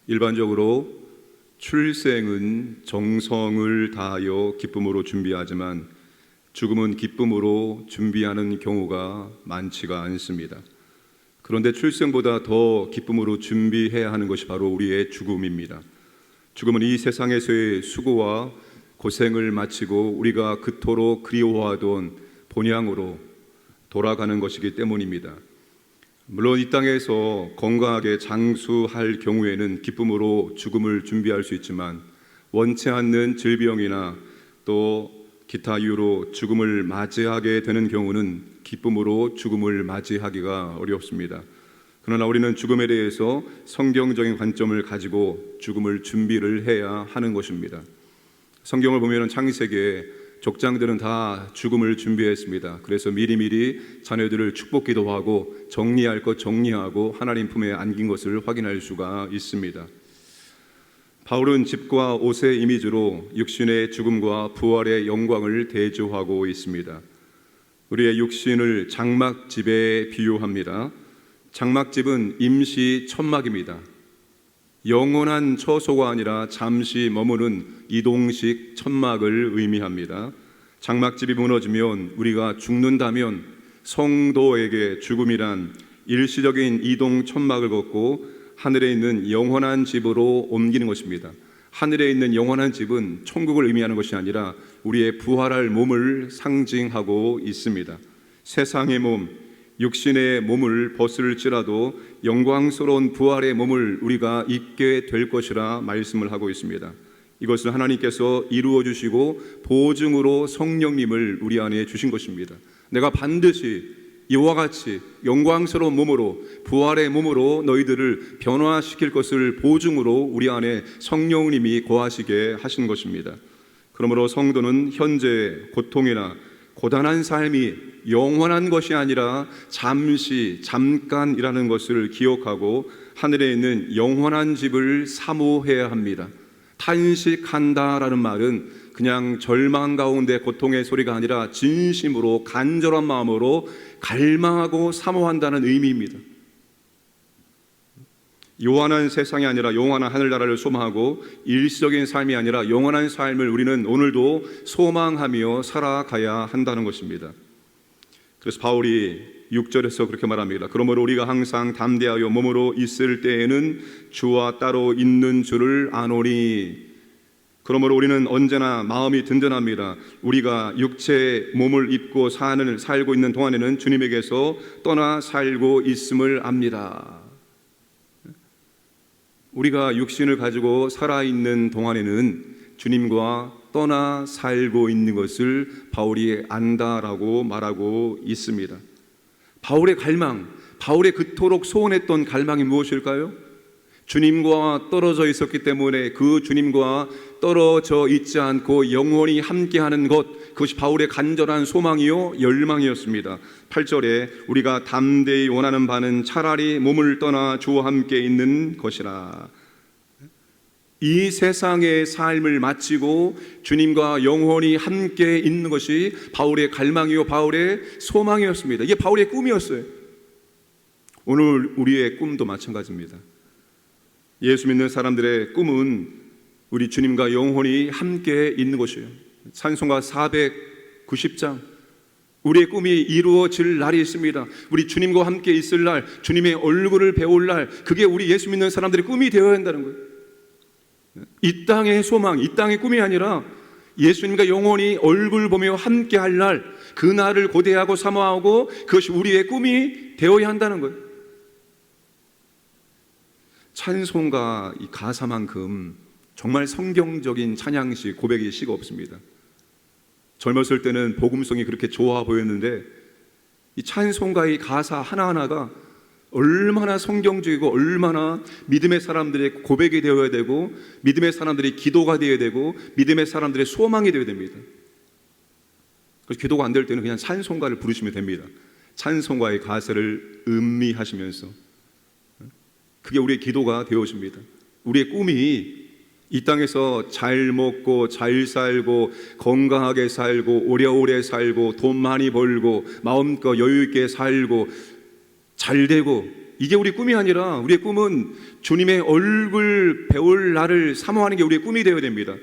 일반적으로 출생은 정성을 다하여 기쁨으로 준비하지만 죽음은 기쁨으로 준비하는 경우가 많지가 않습니다. 그런데 출생보다 더 기쁨으로 준비해야 하는 것이 바로 우리의 죽음입니다. 죽음은 이 세상에서의 수고와 고생을 마치고 우리가 그토록 그리워하던 본향으로 돌아가는 것이기 때문입니다. 물론 이 땅에서 건강하게 장수할 경우에는 기쁨으로 죽음을 준비할 수 있지만 원치 않는 질병이나 또 기타 이유로 죽음을 맞이하게 되는 경우는 기쁨으로 죽음을 맞이하기가 어렵습니다. 그러나 우리는 죽음에 대해서 성경적인 관점을 가지고 죽음을 준비를 해야 하는 것입니다. 성경을 보면 창세기에 족장들은 다 죽음을 준비했습니다. 그래서 미리미리 자녀들을 축복기도 하고 정리할 것 정리하고 하나님 품에 안긴 것을 확인할 수가 있습니다. 바울은 집과 옷의 이미지로 육신의 죽음과 부활의 영광을 대조하고 있습니다. 우리의 육신을 장막집에 비유합니다. 장막집은 임시 천막입니다. 영원한 처소가 아니라 잠시 머무는 이동식 천막을 의미합니다. 장막집이 무너지면 우리가 죽는다면 성도에게 죽음이란 일시적인 이동 천막을 걷고 하늘에 있는 영원한 집으로 옮기는 것입니다. 하늘에 있는 영원한 집은 천국을 의미하는 것이 아니라 우리의 부활할 몸을 상징하고 있습니다. 세상의 몸, 육신의 몸을 벗을지라도 영광스러운 부활의 몸을 우리가 입게 될 것이라 말씀을 하고 있습니다. 이것은 하나님께서 이루어 주시고 보증으로 성령님을 우리 안에 주신 것입니다. 내가 반드시 이와 같이 영광스러운 몸으로 부활의 몸으로 너희들을 변화시킬 것을 보증으로 우리 안에 성령님이 거하시게 하신 것입니다. 그러므로 성도는 현재 고통이나 고단한 삶이 영원한 것이 아니라 잠시 잠깐이라는 것을 기억하고 하늘에 있는 영원한 집을 사모해야 합니다. 탄식한다라는 말은 그냥 절망 가운데 고통의 소리가 아니라 진심으로 간절한 마음으로 갈망하고 사모한다는 의미입니다. 요한한 세상이 아니라 영원한 하늘나라를 소망하고 일시적인 삶이 아니라 영원한 삶을 우리는 오늘도 소망하며 살아가야 한다는 것입니다. 그래서 바울이 6절에서 그렇게 말합니다. 그러므로 우리가 항상 담대하여 몸으로 있을 때에는 주와 따로 있는 줄을 아노니. 그러므로 우리는 언제나 마음이 든든합니다. 우리가 육체의 몸을 입고 살고 있는 동안에는 주님에게서 떠나 살고 있음을 압니다. 우리가 육신을 가지고 살아있는 동안에는 주님과 떠나 살고 있는 것을 바울이 안다라고 말하고 있습니다. 바울의 갈망, 바울의 그토록 소원했던 갈망이 무엇일까요? 주님과 떨어져 있었기 때문에 그 주님과 떨어져 있지 않고 영원히 함께하는 것, 그것이 바울의 간절한 소망이요 열망이었습니다. 8절에 우리가 담대히 원하는 바는 차라리 몸을 떠나 주와 함께 있는 것이라. 이 세상의 삶을 마치고 주님과 영원히 함께 있는 것이 바울의 갈망이요 바울의 소망이었습니다. 이게 바울의 꿈이었어요. 오늘 우리의 꿈도 마찬가지입니다. 예수 믿는 사람들의 꿈은 우리 주님과 영원히 함께 있는 것이에요. 찬송가 490장, 우리의 꿈이 이루어질 날이 있습니다. 우리 주님과 함께 있을 날, 주님의 얼굴을 배울 날, 그게 우리 예수 믿는 사람들의 꿈이 되어야 한다는 거예요. 이 땅의 소망, 이 땅의 꿈이 아니라 예수님과 영원히 얼굴 보며 함께 할 날, 그 날을 고대하고 사모하고 그것이 우리의 꿈이 되어야 한다는 거예요. 찬송가 이 가사만큼 정말 성경적인 찬양시, 고백의 시가 없습니다. 젊었을 때는 복음성이 그렇게 좋아 보였는데 이 찬송가의 가사 하나하나가 얼마나 성경적이고 얼마나 믿음의 사람들의 고백이 되어야 되고 믿음의 사람들의 기도가 되어야 되고 믿음의 사람들의 소망이 되어야 됩니다. 그래서 기도가 안 될 때는 그냥 찬송가를 부르시면 됩니다. 찬송가의 가사를 음미하시면서 그게 우리의 기도가 되어집니다. 우리의 꿈이 이 땅에서 잘 먹고 잘 살고 건강하게 살고 오래오래 살고 돈 많이 벌고 마음껏 여유 있게 살고 잘 되고 이게 우리 꿈이 아니라 우리의 꿈은 주님의 얼굴 배울 날을 사모하는 게 우리의 꿈이 되어야 됩니다.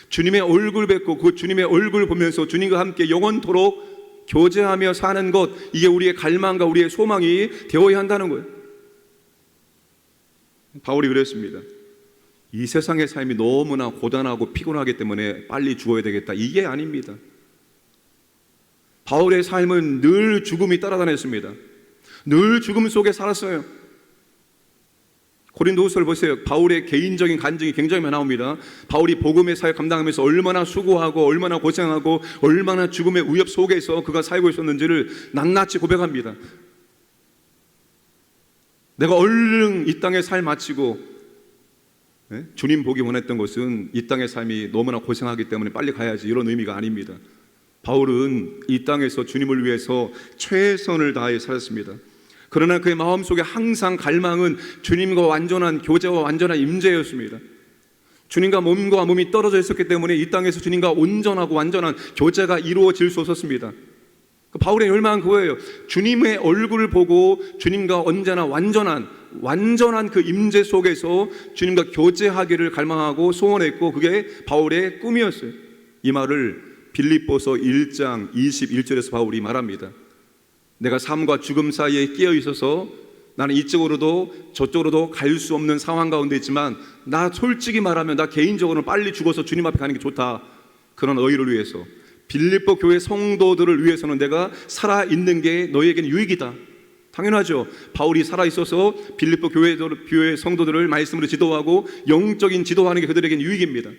주님의 얼굴 뵙고 그 주님의 얼굴 보면서 주님과 함께 영원토록 교제하며 사는 것, 이게 우리의 갈망과 우리의 소망이 되어야 한다는 거예요. 바울이 그랬습니다. 이 세상의 삶이 너무나 고단하고 피곤하기 때문에 빨리 죽어야 되겠다, 이게 아닙니다. 바울의 삶은 늘 죽음이 따라다녔습니다. 늘 죽음 속에 살았어요. 고린도후서를 보세요. 바울의 개인적인 간증이 굉장히 많이 나옵니다. 바울이 복음의 사역 감당하면서 얼마나 수고하고 얼마나 고생하고 얼마나 죽음의 위협 속에서 그가 살고 있었는지를 낱낱이 고백합니다. 내가 얼른 이 땅의 삶 마치고, 주님 보기 원했던 것은 이 땅의 삶이 너무나 고생하기 때문에 빨리 가야지, 이런 의미가 아닙니다. 바울은 이 땅에서 주님을 위해서 최선을 다해 살았습니다. 그러나 그의 마음속에 항상 갈망은 주님과 완전한 교제와 완전한 임재였습니다. 주님과 몸과 몸이 떨어져 있었기 때문에 이 땅에서 주님과 온전하고 완전한 교제가 이루어질 수 없었습니다. 바울의 열망은 그거예요. 주님의 얼굴을 보고 주님과 언제나 완전한 그 임재 속에서 주님과 교제하기를 갈망하고 소원했고, 그게 바울의 꿈이었어요. 이 말을 빌립보서 1장 21절에서 바울이 말합니다. 내가 삶과 죽음 사이에 끼어 있어서 나는 이쪽으로도 저쪽으로도 갈 수 없는 상황 가운데 있지만, 나 솔직히 말하면 나 개인적으로는 빨리 죽어서 주님 앞에 가는 게 좋다. 그런 너희를 위해서, 빌립보 교회 성도들을 위해서는 내가 살아있는 게 너희에게는 유익이다. 당연하죠. 바울이 살아있어서 빌립보 교회 성도들을 말씀으로 지도하고 영적인 지도하는 게 그들에게는 유익입니다.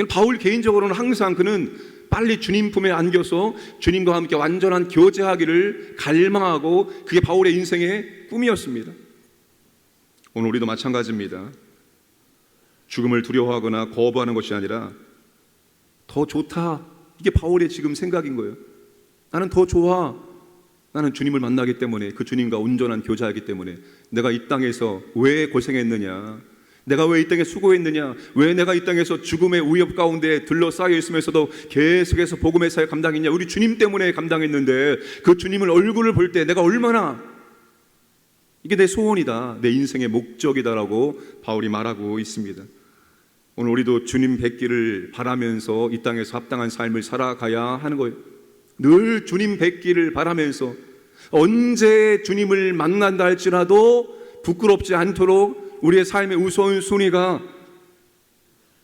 바울 개인적으로는 항상 그는 빨리 주님 품에 안겨서 주님과 함께 완전한 교제하기를 갈망하고, 그게 바울의 인생의 꿈이었습니다. 오늘 우리도 마찬가지입니다. 죽음을 두려워하거나 거부하는 것이 아니라 더 좋다, 이게 바울의 지금 생각인 거예요. 나는 더 좋아. 나는 주님을 만나기 때문에, 그 주님과 온전한 교제하기 때문에. 내가 이 땅에서 왜 고생했느냐, 내가 왜 이 땅에 수고했느냐, 왜 내가 이 땅에서 죽음의 위협 가운데 둘러싸여 있으면서도 계속해서 복음의 사역 감당했냐, 우리 주님 때문에 감당했는데, 그 주님을 얼굴을 볼 때 내가 얼마나, 이게 내 소원이다, 내 인생의 목적이다라고 바울이 말하고 있습니다. 오늘 우리도 주님 뵙기를 바라면서 이 땅에서 합당한 삶을 살아가야 하는 거예요. 늘 주님 뵙기를 바라면서 언제 주님을 만난다 할지라도 부끄럽지 않도록 우리의 삶의 우선순위가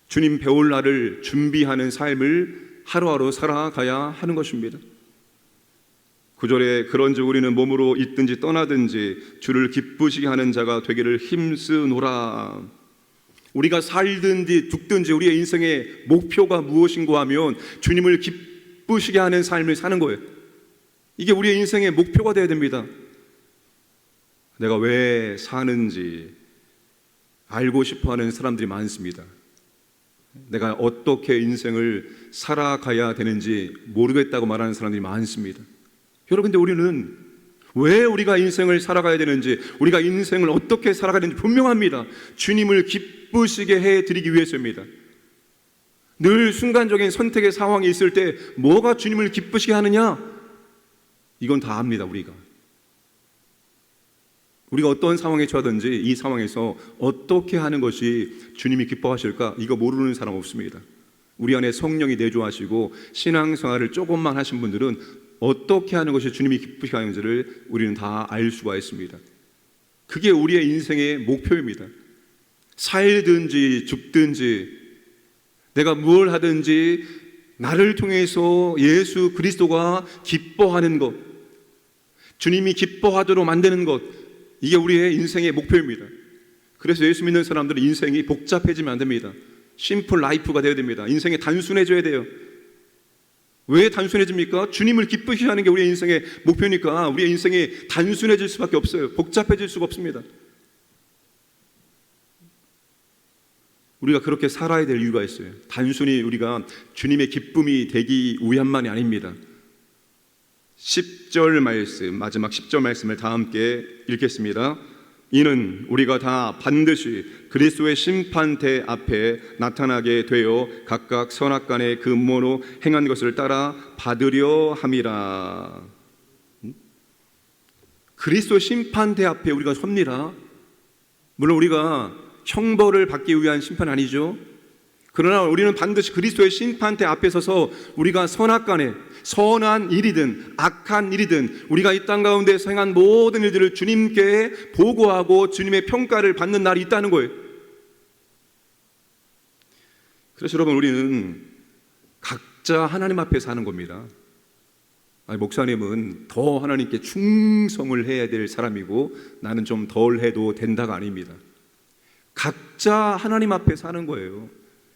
주님 배울 날을 준비하는 삶을 하루하루 살아가야 하는 것입니다. 9절에 그런즉 우리는 몸으로 있든지 떠나든지 주를 기쁘시게 하는 자가 되기를 힘쓰노라. 우리가 살든지 죽든지 우리의 인생의 목표가 무엇인가 하면 주님을 기쁘시게 하는 삶을 사는 거예요. 이게 우리의 인생의 목표가 되어야 됩니다. 내가 왜 사는지 알고 싶어하는 사람들이 많습니다. 내가 어떻게 인생을 살아가야 되는지 모르겠다고 말하는 사람들이 많습니다. 여러분, 근데 우리는 왜 우리가 인생을 살아가야 되는지, 우리가 인생을 어떻게 살아가야 되는지 분명합니다. 주님을 기쁘시게 해드리기 위해서입니다. 늘 순간적인 선택의 상황이 있을 때 뭐가 주님을 기쁘시게 하느냐, 이건 다 압니다. 우리가 어떤 상황에 처하든지 이 상황에서 어떻게 하는 것이 주님이 기뻐하실까, 이거 모르는 사람 없습니다. 우리 안에 성령이 내주하시고 신앙생활을 조금만 하신 분들은 어떻게 하는 것이 주님이 기쁘시게 하는지를 우리는 다 알 수가 있습니다. 그게 우리의 인생의 목표입니다. 살든지 죽든지 내가 무엇을 하든지 나를 통해서 예수 그리스도가 기뻐하는 것, 주님이 기뻐하도록 만드는 것, 이게 우리의 인생의 목표입니다. 그래서 예수 믿는 사람들은 인생이 복잡해지면 안 됩니다. 심플 라이프가 되어야 됩니다. 인생이 단순해져야 돼요. 왜 단순해집니까? 주님을 기쁘시게 하는 게 우리의 인생의 목표니까 우리의 인생이 단순해질 수밖에 없어요. 복잡해질 수가 없습니다. 우리가 그렇게 살아야 될 이유가 있어요. 단순히 우리가 주님의 기쁨이 되기 위함만이 아닙니다. 10절 말씀, 마지막 10절 말씀을 다 함께 읽겠습니다. 이는 우리가 다 반드시 그리스도의 심판대 앞에 나타나게 되어 각각 선악간의 그 음모로 행한 것을 따라 받으려 함이라. 그리스도 심판대 앞에 우리가 섭니다. 물론 우리가 형벌을 받기 위한 심판 아니죠. 그러나 우리는 반드시 그리스도의 심판대 앞에 서서 우리가 선악간에 선한 일이든 악한 일이든 우리가 이 땅 가운데서 행한 모든 일들을 주님께 보고하고 주님의 평가를 받는 날이 있다는 거예요. 그래서 여러분, 우리는 각자 하나님 앞에 사는 겁니다. 목사님은 더 하나님께 충성을 해야 될 사람이고 나는 좀 덜 해도 된다가 아닙니다. 각자 하나님 앞에 사는 거예요.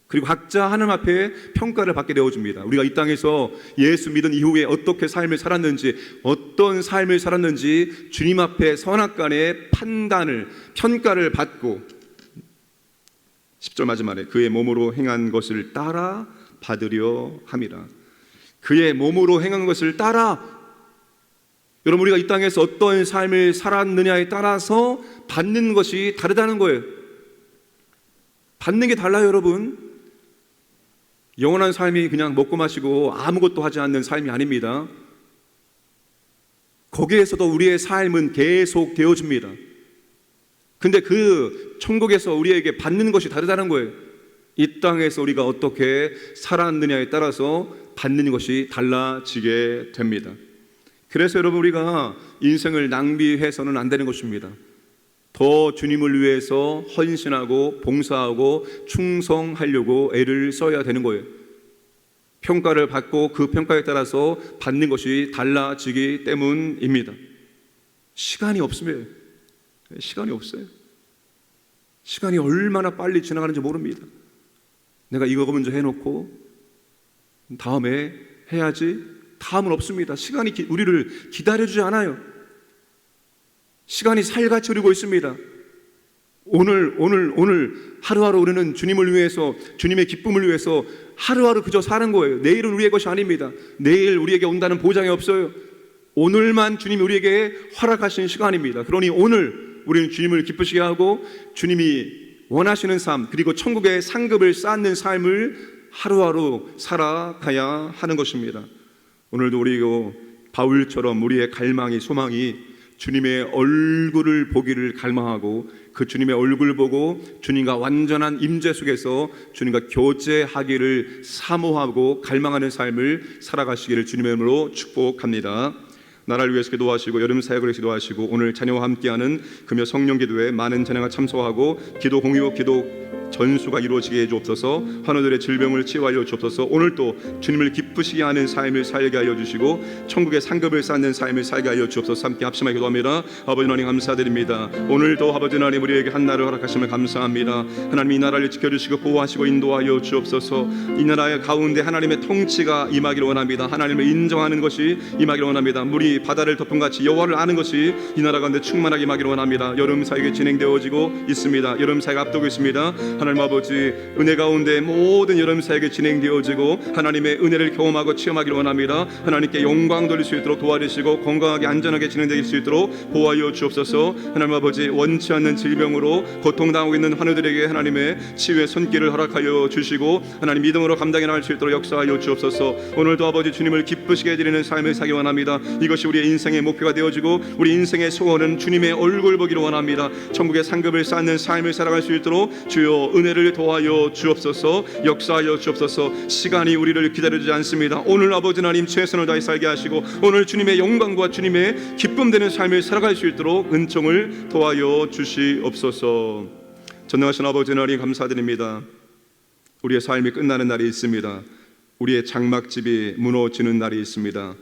그리고 각자 하나님 앞에 평가를 받게 되어줍니다. 우리가 이 땅에서 예수 믿은 이후에 어떻게 삶을 살았는지, 어떤 삶을 살았는지 주님 앞에 선악간의 판단을, 평가를 받고 10절 마지막에 그의 몸으로 행한 것을 따라 받으려 함이라. 그의 몸으로 행한 것을 따라. 여러분, 우리가 이 땅에서 어떤 삶을 살았느냐에 따라서 받는 것이 다르다는 거예요. 받는 게 달라요, 여러분. 영원한 삶이 그냥 먹고 마시고 아무것도 하지 않는 삶이 아닙니다. 거기에서도 우리의 삶은 계속 되어집니다. 근데 그 천국에서 우리에게 받는 것이 다르다는 거예요. 이 땅에서 우리가 어떻게 살았느냐에 따라서 받는 것이 달라지게 됩니다. 그래서 여러분, 우리가 인생을 낭비해서는 안 되는 것입니다. 더 주님을 위해서 헌신하고 봉사하고 충성하려고 애를 써야 되는 거예요. 평가를 받고 그 평가에 따라서 받는 것이 달라지기 때문입니다. 시간이 없으면, 시간이 없어요. 시간이 얼마나 빨리 지나가는지 모릅니다. 내가 이거 먼저 해놓고 다음에 해야지, 다음은 없습니다. 시간이 우리를 기다려주지 않아요. 시간이 살같이 흐르고 있습니다. 오늘 하루하루 우리는 주님을 위해서, 주님의 기쁨을 위해서 하루하루 그저 사는 거예요. 내일은 우리의 것이 아닙니다. 내일 우리에게 온다는 보장이 없어요. 오늘만 주님이 우리에게 허락하신 시간입니다. 그러니 오늘 우리는 주님을 기쁘시게 하고 주님이 원하시는 삶, 그리고 천국의 상급을 쌓는 삶을 하루하루 살아가야 하는 것입니다. 오늘도 우리가 바울처럼 우리의 갈망이, 소망이 주님의 얼굴을 보기를 갈망하고 그 주님의 얼굴 보고 주님과 완전한 임재 속에서 주님과 교제하기를 사모하고 갈망하는 삶을 살아가시기를 주님의 이름으로 축복합니다. 나라를 위해서 기도하시고 여름 사역을 위해서 기도하시고 오늘 자녀와 함께하는 금요 성령 기도에 많은 자녀가 참석하고 기도 공유, 기도 전수가 이루어지게 해주옵소서. 환우들의 질병을 치유하여 주옵소서. 오늘도 주님을 기쁘시게 하는 삶을 살게 하여 주시고 천국의 상급을 쌓는 삶을 살게 하여 주옵소서. 함께 합심하여 기도합니다. 아버지 하나님 감사드립니다. 오늘도 아버지 하나님 우리에게 한 날을 허락하심을 감사합니다. 하나님 이 나라를 지켜주시고 보호하시고 인도하여 주옵소서. 이 나라의 가운데 하나님의 통치가 임하기를 원합니다. 하나님을 인정하는 것이 임하기를 원합니다. 물이 바다를 덮은 같이 여호와를 아는 것이 이 나라 가운데 충만하게 임하기를 원합니다. 여름 사역이 진행되어지고 있습니다. 여름 사역 앞두고 있습니다. 하나님 아버지, 은혜 가운데 모든 여름 사역이 진행되어지고 하나님의 은혜를 경험하고 체험하기를 원합니다. 하나님께 영광 돌릴 수 있도록 도와주시고 건강하게 안전하게 진행될 수 있도록 보호하여 주옵소서. 하나님 아버지, 원치 않는 질병으로 고통당하고 있는 환우들에게 하나님의 치유의 손길을 허락하여 주시고 하나님 믿음으로 감당해 나갈 수 있도록 역사하여 주옵소서. 오늘도 아버지 주님을 기쁘시게 해드리는 삶을 살기 원합니다. 이것이 우리의 인생의 목표가 되어지고 우리 인생의 소원은 주님의 얼굴 보기를 원합니다. 천국의 상급을 쌓는 삶을 살아갈 수 있도록 주여 은혜를 도와여 주옵소서. 역사하여 주옵소서. 시간이 우리를 기다려주지 않습니다. 오늘 아버지 하나님 최선을 다해 살게 하시고 오늘 주님의 영광과 주님의 기쁨 되는 삶을 살아갈 수 있도록 은총을 도와여 주시옵소서. 전능하신 아버지 하나님 감사드립니다. 우리의 삶이 끝나는 날이 있습니다. 우리의 장막집이 무너지는 날이 있습니다.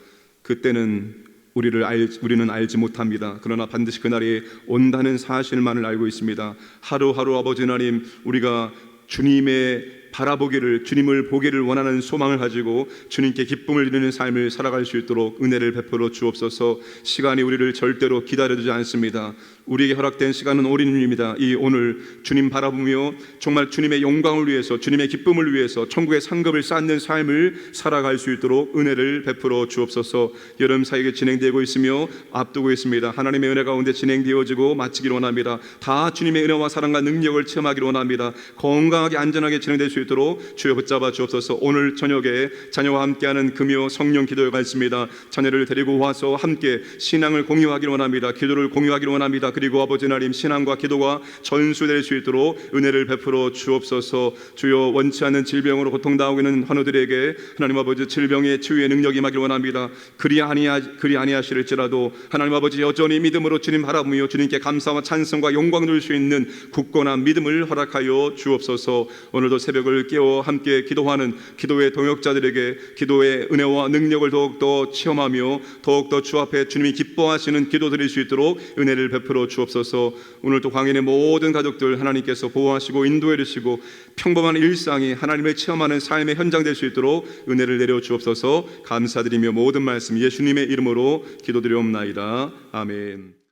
그때는 우리는 알지 못합니다. 그러나 반드시 그날이 온다는 사실만을 알고 있습니다. 하루하루 아버지 하나님 우리가 주님의 바라보기를, 주님을 보기를 원하는 소망을 가지고 주님께 기쁨을 이루는 삶을 살아갈 수 있도록 은혜를 베풀어 주옵소서. 시간이 우리를 절대로 기다려주지 않습니다. 우리에게 허락된 시간은 오랜입니다. 이 오늘 주님 바라보며 정말 주님의 영광을 위해서, 주님의 기쁨을 위해서 천국의 상급을 쌓는 삶을 살아갈 수 있도록 은혜를 베풀어 주옵소서. 여름 사역이 진행되고 있으며 앞두고 있습니다. 하나님의 은혜 가운데 진행되어지고 마치기를 원합니다. 다 주님의 은혜와 사랑과 능력을 체험하기를 원합니다. 건강하게 안전하게 진행될 수 있도록 주여 붙잡아 주옵소서. 오늘 저녁에 자녀와 함께하는 금요 성령 기도회가 있습니다. 자녀를 데리고 와서 함께 신앙을 공유하기를 원합니다. 기도를 공유하기를 원합니다. 그리고 아버지 하나님, 신앙과 기도가 전수될 수 있도록 은혜를 베풀어 주옵소서. 주여, 원치 않는 질병으로 고통당하고 있는 환우들에게 하나님 아버지 질병의 치유의 능력이 임하기를 원합니다. 그리 아니하시릴지라도 하나님 아버지 여전히 믿음으로 주님 바라보며 주님께 감사와 찬송과 영광 돌 수 있는 굳건한 믿음을 허락하여 주옵소서. 오늘도 새벽을 깨워 함께 기도하는 기도의 동역자들에게 기도의 은혜와 능력을 더욱더 체험하며 더욱더 주 앞에 주님이 기뻐하시는 기도 드릴 수 있도록 은혜를 베풀어 주옵소서. 오늘도 광인의 모든 가족들 하나님께서 보호하시고 인도해 주시고 평범한 일상이 하나님을 체험하는 삶의 현장 될 수 있도록 은혜를 내려 주옵소서. 감사드리며 모든 말씀 예수님의 이름으로 기도드리옵나이다. 아멘.